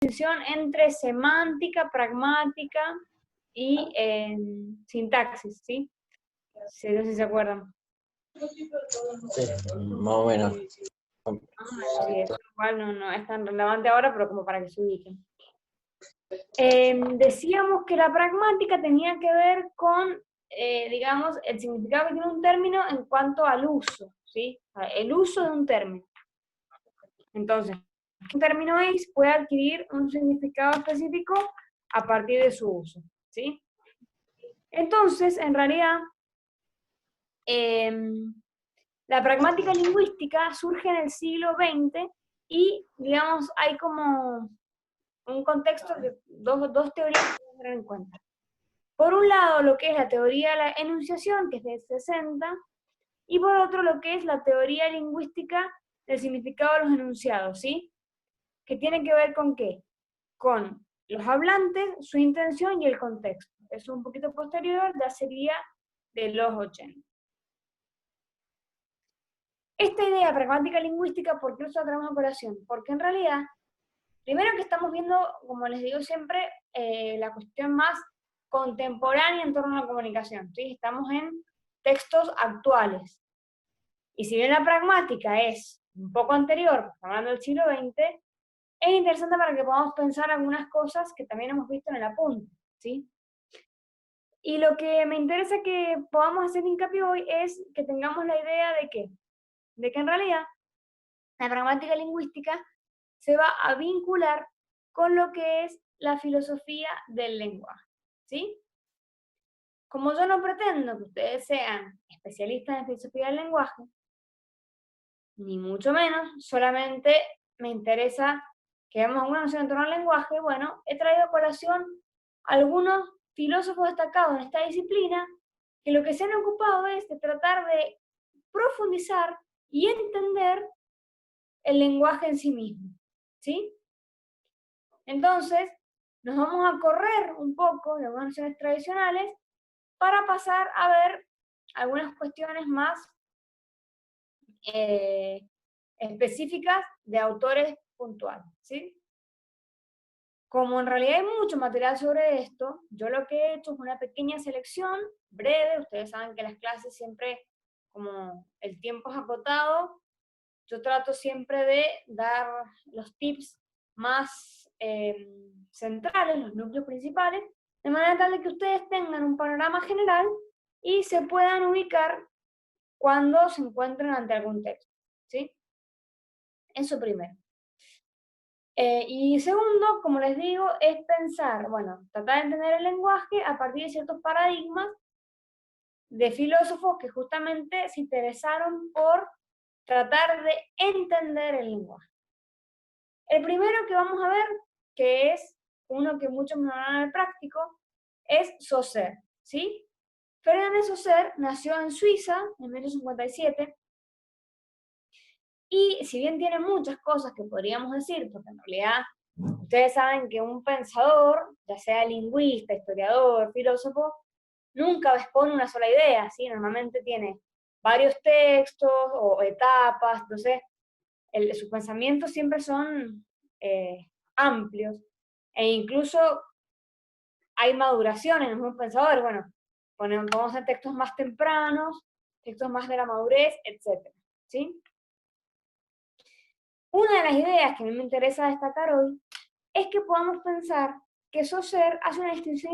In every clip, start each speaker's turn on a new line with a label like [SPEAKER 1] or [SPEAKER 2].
[SPEAKER 1] distinción entre semántica, pragmática y sintaxis, ¿sí? No sé si se acuerdan.
[SPEAKER 2] Sí, más o menos.
[SPEAKER 1] Sí, eso igual no es tan relevante ahora, pero como para que se ubiquen. Decíamos que la pragmática tenía que ver con, digamos, el significado que tiene un término en cuanto al uso, ¿sí? El uso de un término. Entonces, un término X puede adquirir un significado específico a partir de su uso, ¿sí? Entonces, en realidad, la pragmática lingüística surge en el siglo XX y, digamos, hay como un contexto de dos teorías que hay que tener en cuenta. Por un lado, lo que es la teoría de la enunciación, que es del 60, y por otro, lo que es la teoría lingüística del significado de los enunciados, ¿sí? Que tiene que ver con ¿qué? Con los hablantes, su intención y el contexto. Eso es un poquito posterior, ya sería de los 80. Esta idea pragmática lingüística, ¿por qué nosotros traemos a colación? Porque en realidad, primero que estamos viendo, como les digo siempre, la cuestión más contemporánea en torno a la comunicación, ¿sí? Estamos en textos actuales. Y si bien la pragmática es un poco anterior, hablando del siglo XX, es interesante para que podamos pensar algunas cosas que también hemos visto en el apunte, ¿sí? Y lo que me interesa que podamos hacer hincapié hoy es que tengamos la idea de que en realidad la pragmática lingüística se va a vincular con lo que es la filosofía del lenguaje, ¿sí? Como yo no pretendo que ustedes sean especialistas en filosofía del lenguaje, ni mucho menos, solamente me interesa que veamos alguna noción en torno al lenguaje, bueno, he traído a colación algunos filósofos destacados en esta disciplina que lo que se han ocupado es de tratar de profundizar y entender el lenguaje en sí mismo, ¿sí? Entonces, nos vamos a correr un poco de algunas nociones tradicionales para pasar a ver algunas cuestiones más específicas de autores puntuales, ¿sí? Como en realidad hay mucho material sobre esto, yo lo que he hecho es una pequeña selección breve. Ustedes saben que las clases siempre, como el tiempo es acotado, yo trato siempre de dar los tips más centrales, los núcleos principales, de manera tal de que ustedes tengan un panorama general y se puedan ubicar cuando se encuentren ante algún texto, ¿sí? Eso primero. Y segundo, como les digo, es pensar, bueno, tratar de entender el lenguaje a partir de ciertos paradigmas de filósofos que justamente se interesaron por tratar de entender el lenguaje. El primero que vamos a ver, que es uno que muchos me van a ver práctico, es Saussure, ¿sí? Ferdinand Saussure nació en Suiza en 1857, y si bien tiene muchas cosas que podríamos decir, porque en realidad ustedes saben que un pensador, ya sea lingüista, historiador, filósofo, nunca expone una sola idea, ¿sí? Normalmente tiene varios textos o etapas, entonces sus pensamientos siempre son amplios, e incluso hay maduración en los mismos pensadores. Bueno, podemos hacer textos más tempranos, textos más de la madurez, etc. ¿Sí? Una de las ideas que a mí me interesa destacar hoy es que podamos pensar que Saussure hace una distinción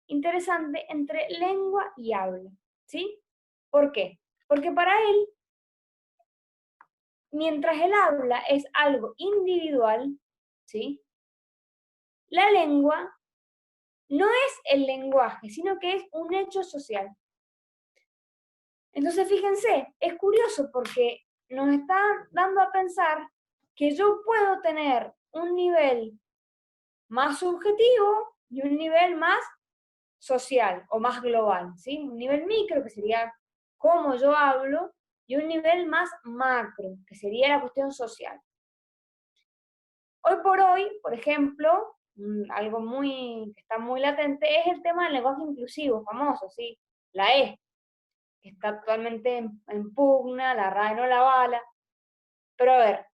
[SPEAKER 1] interesante entre lengua y habla, ¿sí? ¿Por qué? Porque para él, mientras el habla es algo individual, ¿sí? La lengua no es el lenguaje, sino que es un hecho social. Entonces, fíjense, es curioso porque nos está dando a pensar que yo puedo tener un nivel más subjetivo y un nivel más social o más global, ¿sí? Un nivel micro, que sería cómo yo hablo, y un nivel más macro, que sería la cuestión social. Hoy por hoy, por ejemplo, algo que está muy latente es el tema del lenguaje inclusivo, famoso, ¿sí? La E, que está actualmente en pugna, la RAE no la avala. Pero a ver,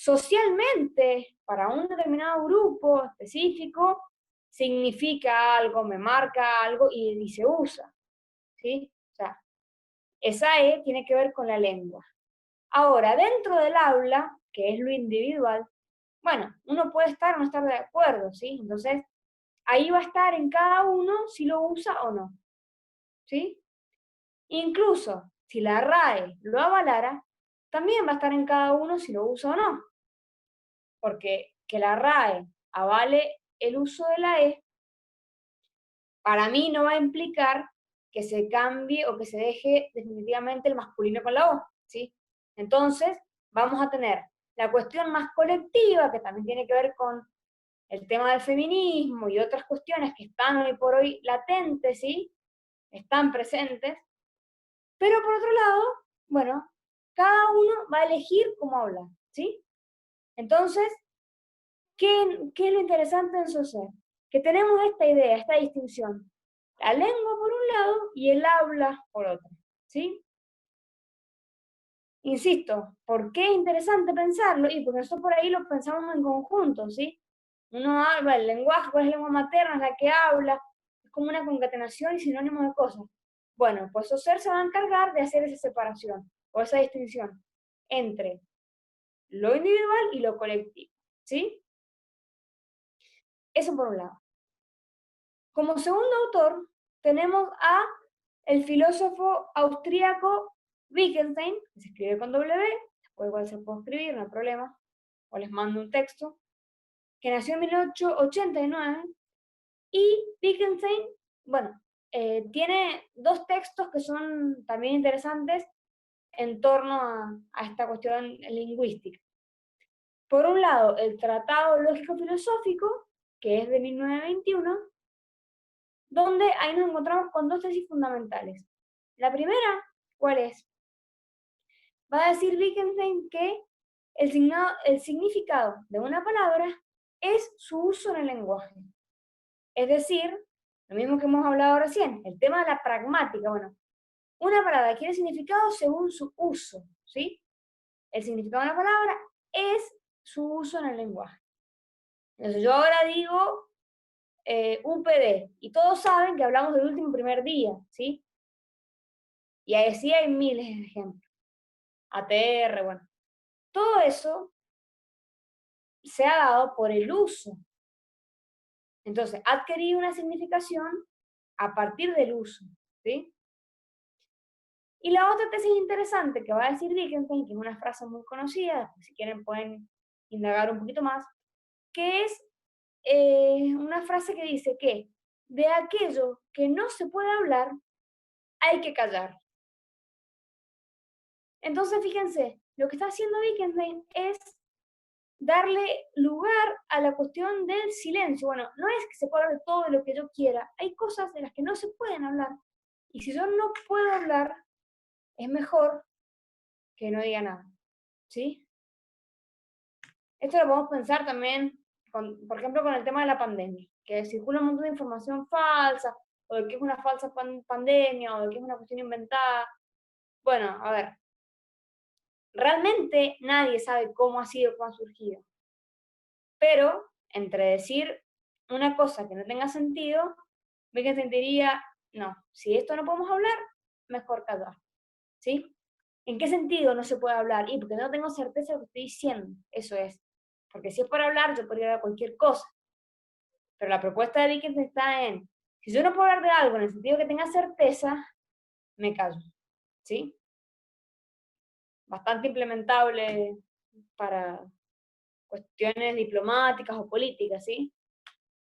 [SPEAKER 1] socialmente, para un determinado grupo específico, significa algo, me marca algo y se usa, ¿sí? O sea, esa E tiene que ver con la lengua. Ahora, dentro del aula, que es lo individual, bueno, uno puede estar o no estar de acuerdo, ¿sí? Entonces, ahí va a estar en cada uno si lo usa o no, ¿sí? Incluso, si la RAE lo avalara, también va a estar en cada uno si lo usa o no. Porque que la RAE avale el uso de la E, para mí no va a implicar que se cambie o que se deje definitivamente el masculino con la O, ¿sí? Entonces, vamos a tener la cuestión más colectiva, que también tiene que ver con el tema del feminismo y otras cuestiones que están hoy por hoy latentes, ¿sí? Están presentes. Pero por otro lado, bueno, cada uno va a elegir cómo hablar, ¿sí? Entonces, ¿qué es lo interesante en SOCER? Que tenemos esta idea, esta distinción. La lengua por un lado y el habla por otro, ¿sí? Insisto, ¿por qué es interesante pensarlo? Y porque nosotros por ahí lo pensamos en conjunto, ¿sí? Uno habla el lenguaje, ¿cuál es la lengua materna? Es la que habla, es como una concatenación y sinónimo de cosas. Bueno, pues SOCER se va a encargar de hacer esa separación o esa distinción entre lo individual y lo colectivo, ¿sí? Eso por un lado. Como segundo autor tenemos a el filósofo austríaco Wittgenstein, que se escribe con W, después igual se puede escribir, no hay problema, o les mando un texto, que nació en 1889, y Wittgenstein, bueno, tiene dos textos que son también interesantes en torno a esta cuestión lingüística. Por un lado, el Tratado Lógico-Filosófico, que es de 1921, donde ahí nos encontramos con dos tesis fundamentales. La primera, ¿cuál es? Va a decir Wittgenstein que el significado de una palabra es su uso en el lenguaje. Es decir, lo mismo que hemos hablado recién, el tema de la pragmática. Bueno, una palabra quiere significado según su uso, ¿sí? El significado de una palabra es su uso en el lenguaje. Entonces yo ahora digo UPD, y todos saben que hablamos del último primer día, ¿sí? Y así hay miles de ejemplos. ATR, bueno. Todo eso se ha dado por el uso. Entonces, ha adquirido una significación a partir del uso, ¿sí? Y la otra tesis interesante que va a decir Wittgenstein, que es una frase muy conocida, si quieren pueden indagar un poquito más, que es una frase que dice que de aquello que no se puede hablar, hay que callar. Entonces, fíjense, lo que está haciendo Wittgenstein es darle lugar a la cuestión del silencio. Bueno, no es que se pueda hablar de todo lo que yo quiera, hay cosas de las que no se pueden hablar. Y si yo no puedo hablar, es mejor que no diga nada, ¿sí? Esto lo podemos pensar también, por ejemplo, con el tema de la pandemia, que circula un montón de información falsa, o de que es una falsa pandemia, o de que es una cuestión inventada. Bueno, a ver, realmente nadie sabe cómo ha sido, cómo ha surgido. Pero entre decir una cosa que no tenga sentido, ve que sentiría, no, si esto no podemos hablar, mejor callar, ¿sí? ¿En qué sentido no se puede hablar? Y porque no tengo certeza de lo que estoy diciendo, eso es. Porque si es para hablar, yo podría hablar cualquier cosa. Pero la propuesta de Wittgenstein está en, si yo no puedo hablar de algo en el sentido que tenga certeza, me callo, ¿sí? Bastante implementable para cuestiones diplomáticas o políticas, ¿sí?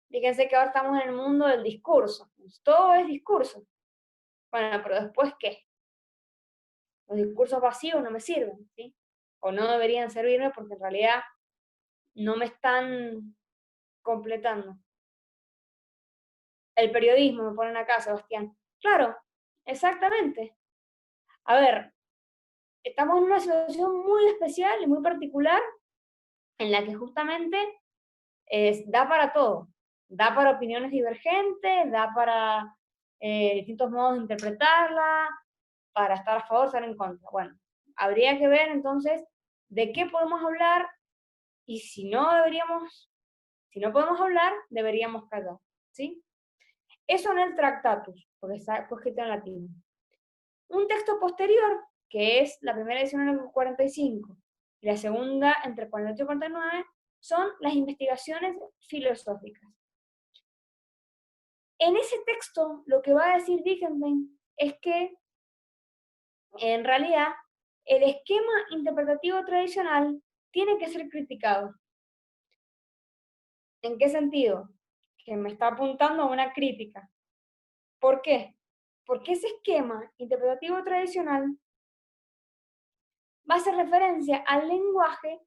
[SPEAKER 1] Fíjense que ahora estamos en el mundo del discurso. Todo es discurso. Bueno, pero después, ¿qué? Los discursos vacíos no me sirven, ¿sí? O no deberían servirme porque en realidad no me están completando. El periodismo, me ponen acá, Sebastián. Claro, exactamente. A ver, estamos en una situación muy especial y muy particular en la que justamente da para todo. Da para opiniones divergentes, da para distintos modos de interpretarla, para estar a favor, estar en contra. Bueno, habría que ver entonces de qué podemos hablar y si no podemos hablar, deberíamos callar, ¿sí? Eso en el Tractatus, porque está escrito en latín. Un texto posterior, que es la primera edición en el 45 y la segunda entre 48 y 49, son las investigaciones filosóficas. En ese texto, lo que va a decir Wittgenstein es que, en realidad, el esquema interpretativo tradicional tiene que ser criticado. ¿En qué sentido? Que me está apuntando a una crítica. ¿Por qué? Porque ese esquema interpretativo tradicional va a hacer referencia al lenguaje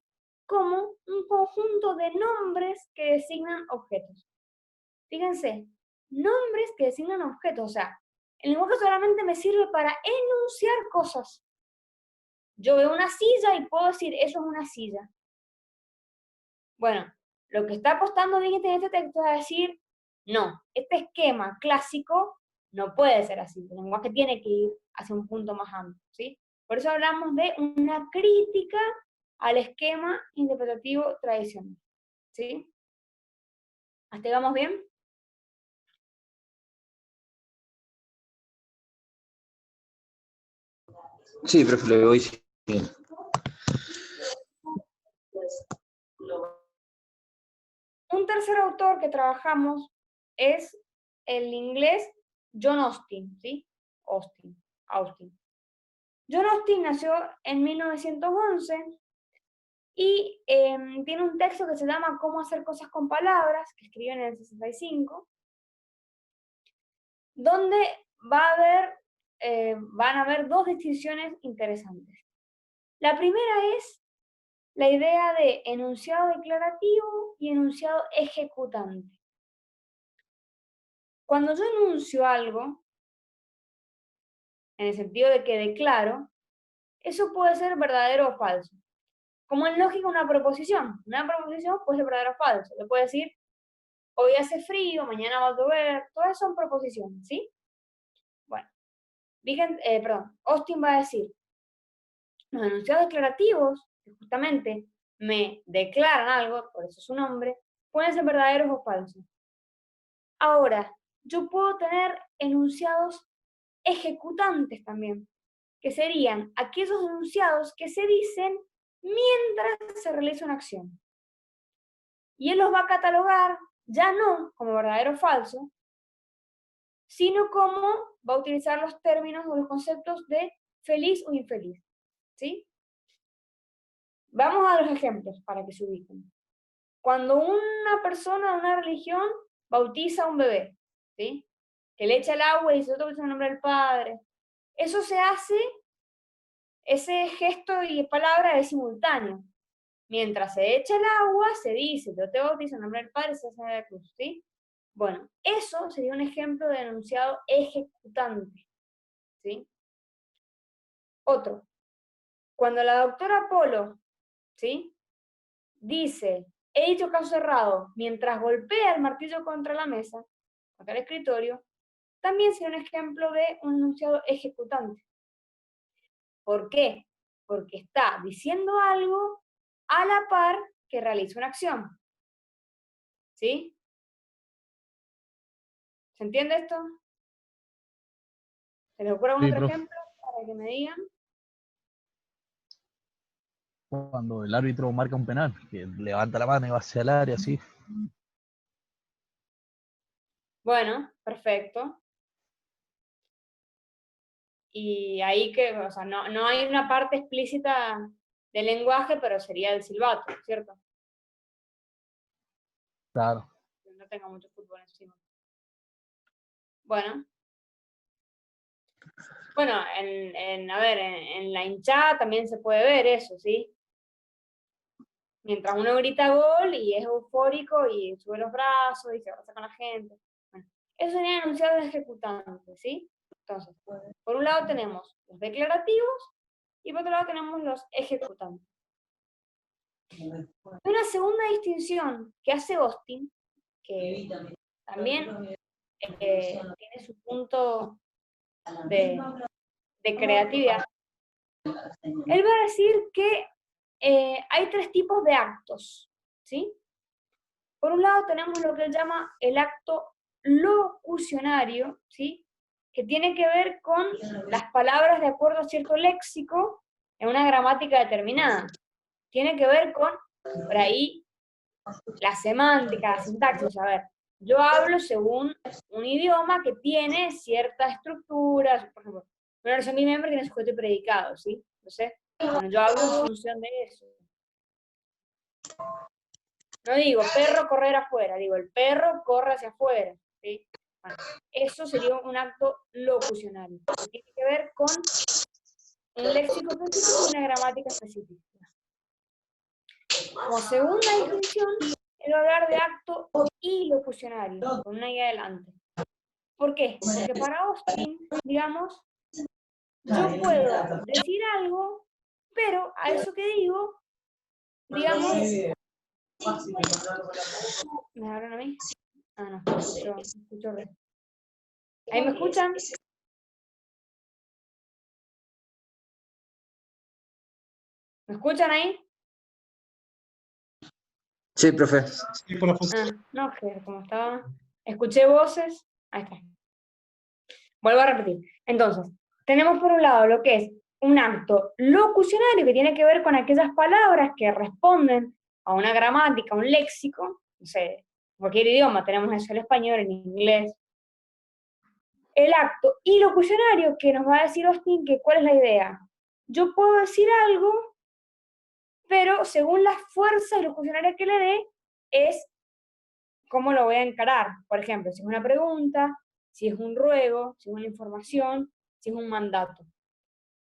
[SPEAKER 1] como un conjunto de nombres que designan objetos. Fíjense, nombres que designan objetos, o sea, el lenguaje solamente me sirve para enunciar cosas. Yo veo una silla y puedo decir, eso es una silla. Bueno, lo que está apostando bien en este texto es decir, no, este esquema clásico no puede ser así, el lenguaje tiene que ir hacia un punto más amplio, ¿sí? Por eso hablamos de una crítica al esquema interpretativo tradicional, ¿sí? ¿Hasta ahí vamos bien?
[SPEAKER 2] Sí, profe, lo voy siguiendo.
[SPEAKER 1] Un tercer autor que trabajamos es el inglés John Austin, ¿sí? Austin. John Austin nació en 1911 y tiene un texto que se llama Cómo hacer cosas con palabras, que escribió en el 65, donde van a haber dos distinciones interesantes. La primera es la idea de enunciado declarativo y enunciado ejecutante. Cuando yo enuncio algo, en el sentido de que declaro, eso puede ser verdadero o falso. Como en lógica una proposición puede ser verdadero o falso. Le puedo decir, hoy hace frío, mañana va a llover, todas esas son proposiciones, ¿sí? Bueno, Austin va a decir, los enunciados declarativos, que justamente me declaran algo, por eso su nombre, pueden ser verdaderos o falsos. Ahora, yo puedo tener enunciados ejecutantes también, que serían aquellos enunciados que se dicen mientras se realiza una acción. Y él los va a catalogar ya no como verdadero o falso, sino como va a utilizar los términos o los conceptos de feliz o infeliz, ¿sí? Vamos a los ejemplos para que se ubiquen. Cuando una persona de una religión bautiza a un bebé, ¿sí? Que le echa el agua y dice, otro que el nombre del Padre. Eso se hace, ese gesto y palabra es simultáneo. Mientras se echa el agua, se dice, yo te bautizo en nombre del Padre, se hace la cruz, ¿sí? Bueno, eso sería un ejemplo de enunciado ejecutante, ¿sí? Otro, cuando la doctora Polo, ¿sí? Dice, he dicho caso cerrado, mientras golpea el martillo contra la mesa, acá el escritorio, también sería un ejemplo de un enunciado ejecutante. ¿Por qué? Porque está diciendo algo a la par que realiza una acción. ¿Sí? ¿Se entiende esto? ¿Se les ocurre algún otro ejemplo para que me digan?
[SPEAKER 3] Cuando el árbitro marca un penal, que levanta la mano y va hacia el área, así.
[SPEAKER 1] Bueno, perfecto. Y ahí que, o sea, no hay una parte explícita del lenguaje, pero sería el silbato, ¿cierto?
[SPEAKER 3] Claro.
[SPEAKER 1] No tengo mucho fútbol encima. Bueno. Bueno, en la hinchada también se puede ver eso, ¿sí? Mientras uno grita gol y es eufórico y sube los brazos y se abraza con la gente. Bueno, eso sería enunciado ejecutante, ¿sí? Entonces, por un lado tenemos los declarativos y por otro lado tenemos los ejecutantes. Una segunda distinción que hace Austin, que también tiene su punto de creatividad, él va a decir que hay tres tipos de actos, ¿sí? Por un lado tenemos lo que él llama el acto locucionario, ¿sí? Que tiene que ver con las palabras de acuerdo a cierto léxico en una gramática determinada. Tiene que ver con, por ahí, la semántica, la sintaxis. A ver, yo hablo según un idioma que tiene cierta estructura, por ejemplo, una oración miembro tiene sujeto y predicado, ¿sí? Entonces, bueno, yo hablo en función de eso. No digo perro correr afuera, digo el perro corre hacia afuera, ¿sí? Bueno, eso sería un acto locucionario, que tiene que ver con un léxico específico y una gramática específica. Como segunda distinción, él va a hablar de acto ilocucionario, con una I adelante. ¿Por qué? Porque para Austin, digamos, yo puedo decir algo, pero a eso que digo, digamos, ¿me hablan a mí? Ah, no, escucho re. ¿Ahí me escuchan? ¿Me escuchan ahí?
[SPEAKER 2] Sí, profe.
[SPEAKER 1] Ah, no, que como estaba, escuché voces, ahí está. Vuelvo a repetir. Entonces, tenemos por un lado lo que es un acto locucionario que tiene que ver con aquellas palabras que responden a una gramática, a un léxico, no sé, en cualquier idioma, tenemos eso en español, en inglés. El acto ilocucionario que nos va a decir Austin que cuál es la idea. Yo puedo decir algo, pero según la fuerza ilocucionaria que le dé, es cómo lo voy a encarar. Por ejemplo, si es una pregunta, si es un ruego, si es una información, si es un mandato.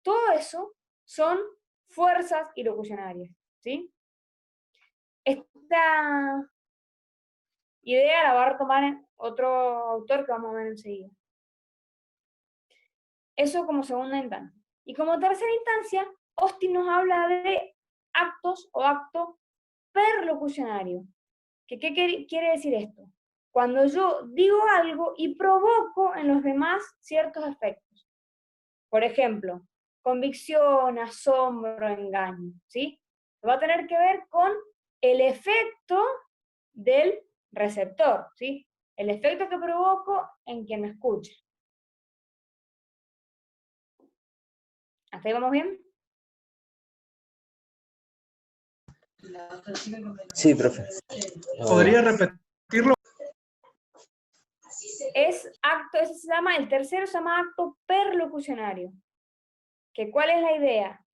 [SPEAKER 1] Todo eso son fuerzas ilocucionarias, ¿sí? Esta idea la va a retomar otro autor que vamos a ver enseguida. Eso como segunda instancia. Y como tercera instancia, Austin nos habla de actos o acto perlocucionario. ¿Qué quiere decir esto? Cuando yo digo algo y provoco en los demás ciertos efectos. Por ejemplo, convicción, asombro, engaño, ¿sí? Va a tener que ver con el efecto del receptor, ¿sí? El efecto que provoco en quien me escucha. ¿Hasta ahí vamos bien?
[SPEAKER 2] Sí, profe.
[SPEAKER 4] ¿Podría repetirlo?
[SPEAKER 1] Es acto, ese se llama, el tercero se llama acto perlocucionario. ¿Que cuál es la idea?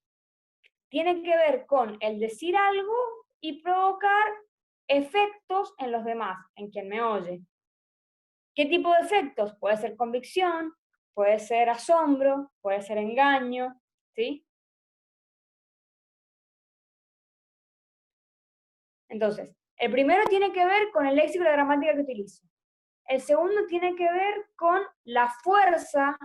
[SPEAKER 1] Tiene que ver con el decir algo y provocar efectos en los demás, en quien me oye. ¿Qué tipo de efectos? Puede ser convicción, puede ser asombro, puede ser engaño, ¿sí? Entonces, el primero tiene que ver con el léxico y la gramática que utilizo. El segundo tiene que ver con la fuerza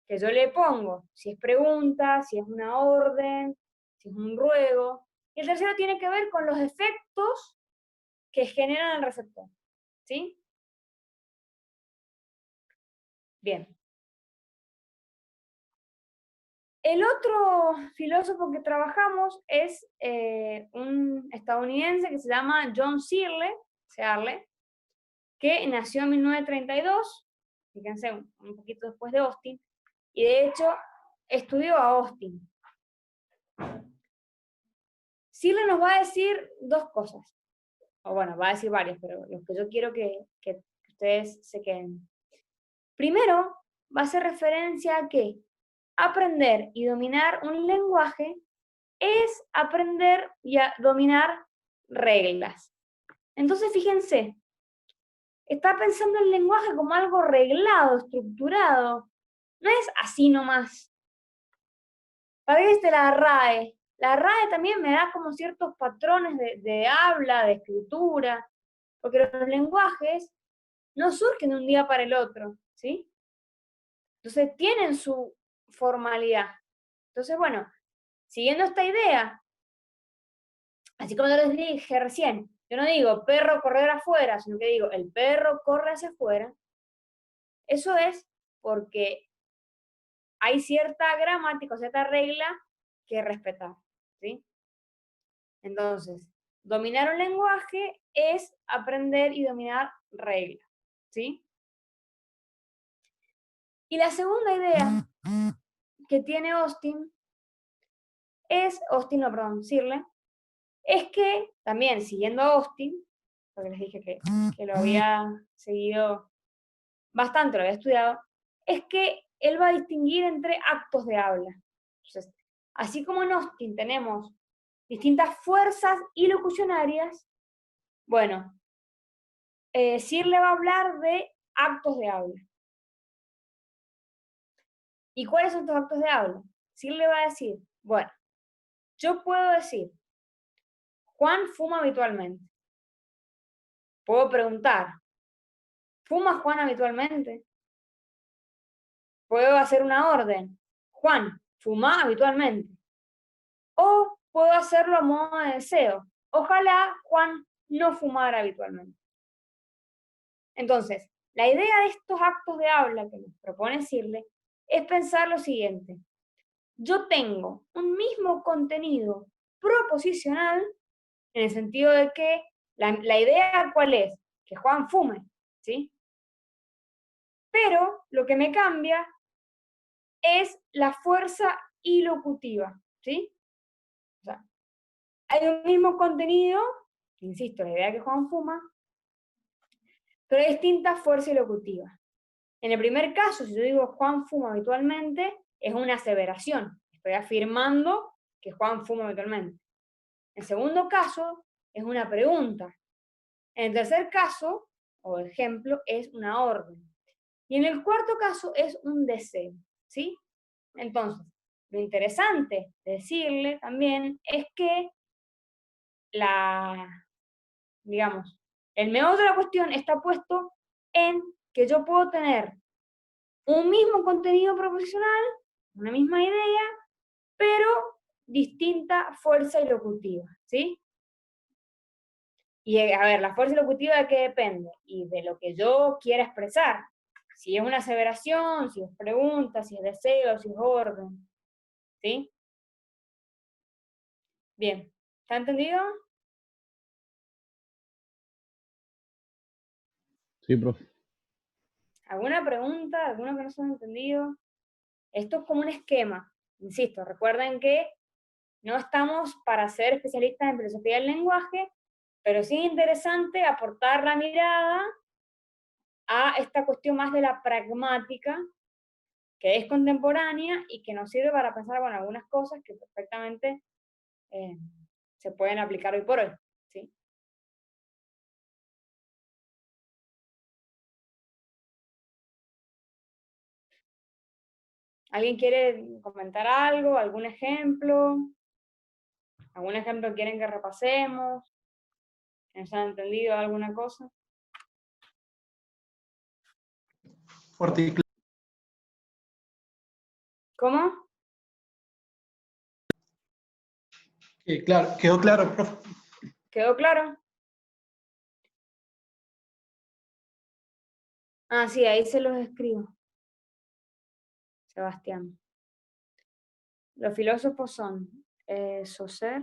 [SPEAKER 1] que yo le pongo, si es pregunta, si es una orden, si es un ruego. Y el tercero tiene que ver con los efectos que generan el receptor, ¿sí? Bien. El otro filósofo que trabajamos es un estadounidense que se llama John Searle, que nació en 1932, fíjense, un poquito después de Austin, y de hecho estudió a Austin. Searle nos va a decir dos cosas, o bueno, va a decir varias, pero lo que yo quiero que ustedes se queden. Primero, va a hacer referencia a que aprender y dominar un lenguaje es aprender y a dominar reglas. Entonces, fíjense, está pensando el lenguaje como algo reglado, estructurado. No es así nomás. Para que esté la RAE. La RAE también me da como ciertos patrones de habla, de escritura, porque los lenguajes no surgen de un día para el otro, ¿sí? Entonces tienen su formalidad. Entonces, bueno, siguiendo esta idea, así como yo les dije recién, yo no digo perro correr afuera, sino que digo el perro corre hacia afuera. Eso es porque hay cierta gramática, cierta regla que respetar, ¿sí? Entonces, dominar un lenguaje es aprender y dominar reglas, ¿sí? Y la segunda idea que tiene Searle, es que, también siguiendo a Austin, porque les dije que lo había seguido bastante, lo había estudiado, es que él va a distinguir entre actos de habla. Entonces, así como en Austin tenemos distintas fuerzas ilocucionarias, bueno, Searle va a hablar de actos de habla. ¿Y cuáles son estos actos de habla? Searle va a decir, bueno, yo puedo decir, Juan fuma habitualmente. Puedo preguntar, ¿fuma Juan habitualmente? Puedo hacer una orden, Juan, fuma habitualmente. O puedo hacerlo a modo de deseo, ojalá Juan no fumara habitualmente. Entonces, la idea de estos actos de habla que nos propone Searle es pensar lo siguiente. Yo tengo un mismo contenido proposicional, en el sentido de que la idea ¿cuál es? Que Juan fume, ¿sí? Pero lo que me cambia es la fuerza ilocutiva, ¿sí? O sea, hay un mismo contenido, insisto, la idea que Juan fuma, pero hay distintas fuerzas ilocutivas. En el primer caso, si yo digo Juan fuma habitualmente, es una aseveración. Estoy afirmando que Juan fuma habitualmente. En el segundo caso, es una pregunta. En el tercer caso, o ejemplo, es una orden. Y en el cuarto caso es un deseo, ¿sí? Entonces, lo interesante de Searle también es que digamos, el meollo de la cuestión está puesto en que yo puedo tener un mismo contenido proposicional, una misma idea, pero distinta fuerza ilocutiva, ¿sí? Y a ver, la fuerza ilocutiva ¿de qué depende? Y de lo que yo quiera expresar. Si es una aseveración, si es pregunta, si es deseo, si es orden, ¿sí? Bien, ¿está entendido?
[SPEAKER 3] Sí, profe.
[SPEAKER 1] ¿Alguna pregunta? ¿Alguno que no se haya entendido? Esto es como un esquema. Insisto, recuerden que no estamos para ser especialistas en filosofía del lenguaje, pero sí es interesante aportar la mirada a esta cuestión más de la pragmática, que es contemporánea y que nos sirve para pensar, bueno, algunas cosas que perfectamente se pueden aplicar hoy por hoy, ¿sí? ¿Alguien quiere comentar algo? ¿Algún ejemplo? ¿Algún ejemplo quieren que repasemos? ¿Que nos han entendido alguna cosa?
[SPEAKER 4] Fuerte y
[SPEAKER 1] ¿Cómo?
[SPEAKER 4] claro, quedó claro, profe.
[SPEAKER 1] ¿Quedó claro? Ah, sí, ahí se los escribo. Sebastián. Los filósofos son Saussure,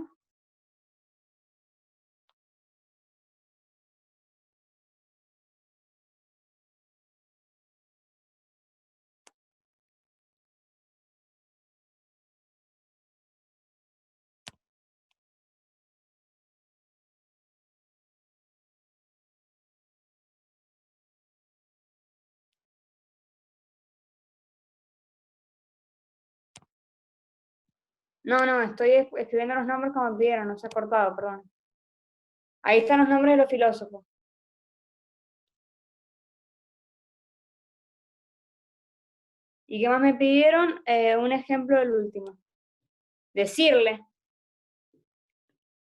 [SPEAKER 1] no, estoy escribiendo los nombres como pidieron, no se ha cortado, perdón. Ahí están los nombres de los filósofos. ¿Y qué más me pidieron? Un ejemplo del último. Decirle.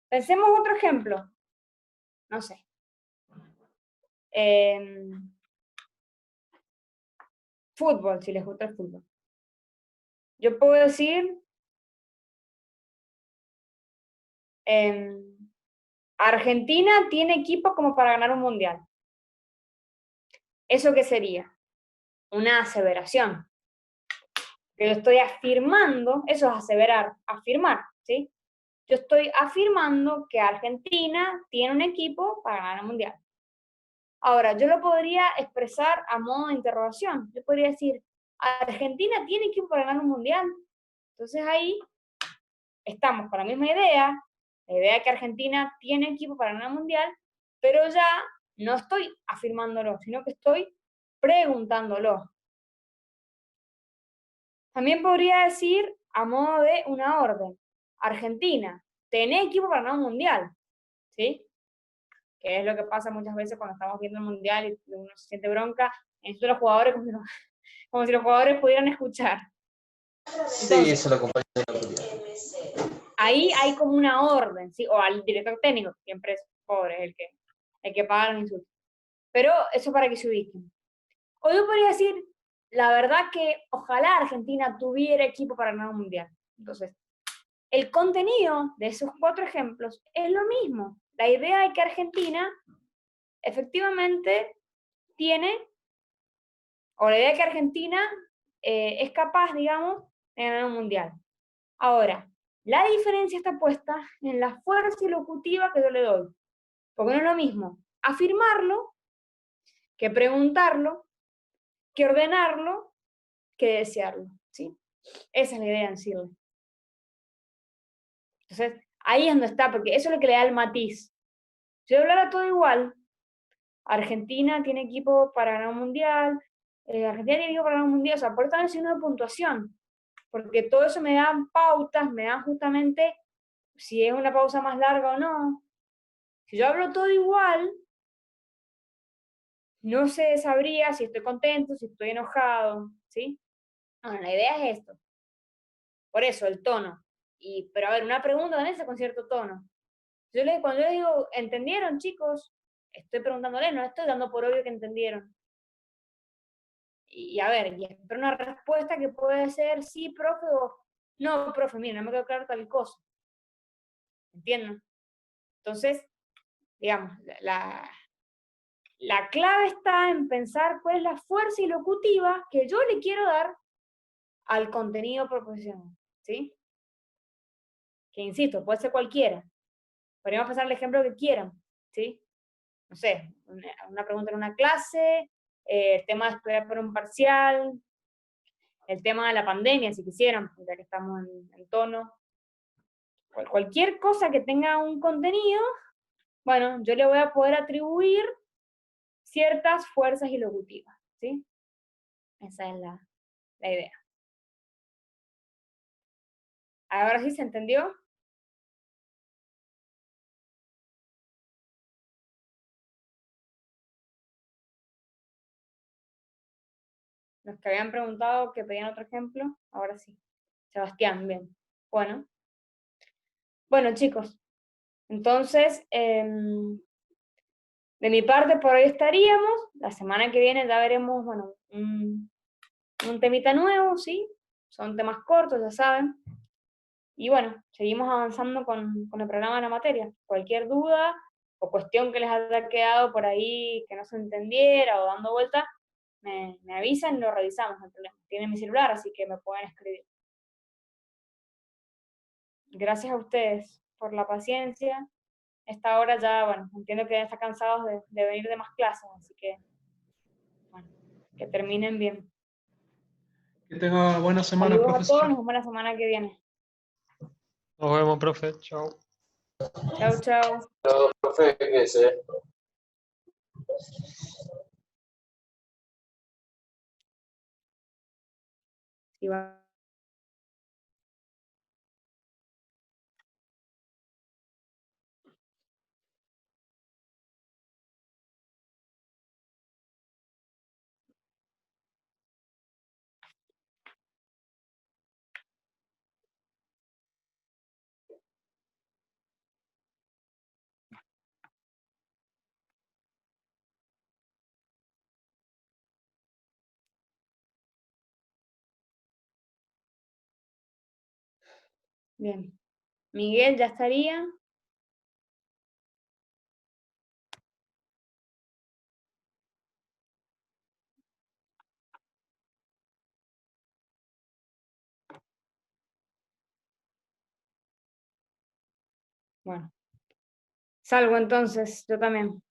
[SPEAKER 1] Pensemos otro ejemplo. No sé. Fútbol, si les gusta el fútbol. Yo puedo decir Argentina tiene equipo como para ganar un mundial. ¿Eso qué sería? Una aseveración. Que yo estoy afirmando, eso es aseverar, afirmar, ¿sí? yo estoy afirmando que Argentina tiene un equipo para ganar el Mundial. Ahora, yo lo podría expresar a modo de interrogación. Yo podría decir, ¿Argentina tiene equipo para ganar un Mundial? Entonces ahí estamos con la misma idea, la idea de que Argentina tiene equipo para ganar el Mundial, pero ya no estoy afirmándolo, sino que estoy preguntándolo. También podría decir a modo de una orden. Argentina, ¿tenés equipo para ganar un Mundial? ¿Sí? Que es lo que pasa muchas veces cuando estamos viendo el Mundial y uno se siente bronca. Necesito los jugadores como si los jugadores pudieran escuchar.
[SPEAKER 2] Sí,
[SPEAKER 1] Entonces,
[SPEAKER 2] eso lo acompaña de la autoridad.
[SPEAKER 1] ahí hay como una orden, ¿sí? O al director técnico, que siempre es pobre, el que paga los insultos. Pero eso para que se ubiquen. O yo podría decir, la verdad que ojalá Argentina tuviera equipo para ganar un Mundial. Entonces, el contenido de esos 4 ejemplos es lo mismo. La idea de que Argentina efectivamente tiene, o la idea de que Argentina es capaz, digamos, de ganar un Mundial. Ahora, la diferencia está puesta en la fuerza ilocutiva que yo le doy. Porque no es lo mismo afirmarlo, que preguntarlo, que ordenarlo, que desearlo. ¿Sí? Esa es la idea en sí. Entonces, ahí es donde está, porque eso es lo que le da el matiz. Si yo hablara todo igual, Argentina tiene equipo para ganar un mundial, Argentina tiene equipo para ganar un mundial, o sea, por eso también signo de puntuación, porque todo eso me dan pautas, me dan justamente si es una pausa más larga o no. Si yo hablo todo igual, no se sabría si estoy contento, si estoy enojado, ¿sí? Bueno, la idea es esto. Por eso, el tono. Pero a ver, una pregunta también es con cierto tono. Cuando yo les digo, ¿entendieron, chicos? Estoy preguntándole, no estoy dando por obvio que entendieron. Y a ver, y espero una respuesta que puede ser sí, profe, o no, profe, mira, no me quedó claro tal cosa. ¿Entienden? Entonces, digamos, la clave está en pensar cuál es la fuerza ilocutiva que yo le quiero dar al contenido proposicional, ¿sí? Que insisto, puede ser cualquiera. Podríamos pasar el ejemplo que quieran, ¿sí? No sé, una pregunta en una clase, el tema de estudiar por un parcial, el tema de la pandemia, si quisieran, ya que estamos en tono. Cualquier cosa que tenga un contenido, bueno, yo le voy a poder atribuir ciertas fuerzas ilocutivas, ¿sí? Esa es la idea. Ahora sí se entendió. Los que habían preguntado que pedían otro ejemplo, ahora sí. Sebastián, bien. Bueno, chicos, entonces, de mi parte por hoy estaríamos. La semana que viene ya veremos, bueno, un temita nuevo, ¿sí? Son temas cortos, ya saben. Y bueno, seguimos avanzando con el programa de la materia. Cualquier duda o cuestión que les haya quedado por ahí que no se entendiera o dando vuelta, me avisan y lo revisamos, no hay problema. Tienen mi celular, así que me pueden escribir. Gracias a ustedes por la paciencia. Esta hora ya, bueno, entiendo que ya están cansados de venir de más clases, así que, bueno, que terminen bien.
[SPEAKER 4] Que tenga buena semana,
[SPEAKER 1] Saludos a todos,
[SPEAKER 4] profesor.
[SPEAKER 1] nos vemos la semana que viene.
[SPEAKER 5] Nos vemos, profe. Chao.
[SPEAKER 1] Chao, chao.
[SPEAKER 2] Profe, ¿qué es?
[SPEAKER 1] Iván. Bien. Miguel ya estaría. Bueno. Salgo entonces, yo también.